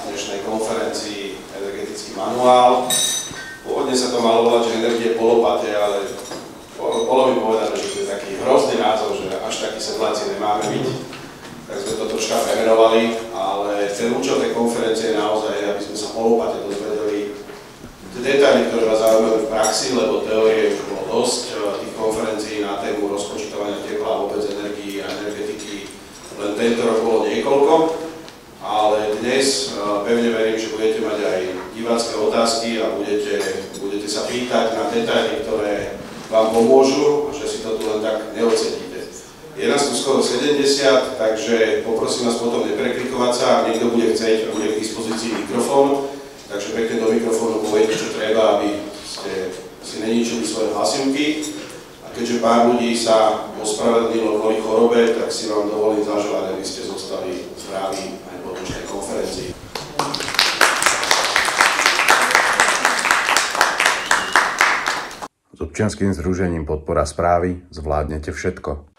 dnešnej konferencii energetický manuál. Pôvodne sa to malo volať, že energie polopate, ale bolo mi povedané, že to je taký hrozný názov, že až takí sedláci nemáme byť. Tak sme to troška premerovali, ale ten účel tej konferencie je naozaj, aby sme sa polopate dozvedeli tie detaily, ktoré vás zaujímajú v praxi, lebo teórie už bolo dosť, tých konferencií na tému rozpočtovania tepla a vôbec energií a energetiky len tento rok bolo niekoľko, ale dnes pevne verím, že budete mať aj divácké otázky a budete sa pýtať na detaily, ktoré vám pomôžu a že si to tu len tak neoceníte. Je nás tu skoro 70, takže poprosím vás potom nepreklikovať sa, ak niekto bude chcieť a bude k dispozícii mikrofón, takže pekne do mikrofónu poviete, čo treba, aby ste si neničili svoje hlasivky. A keďže pár ľudí sa ospravedlnilo kvôli chorobe, tak si vám dovolím zaželať, aby ste zostali zdraví aj po dnešnej konferencii. S občianskym združením Podpora správy zvládnete všetko.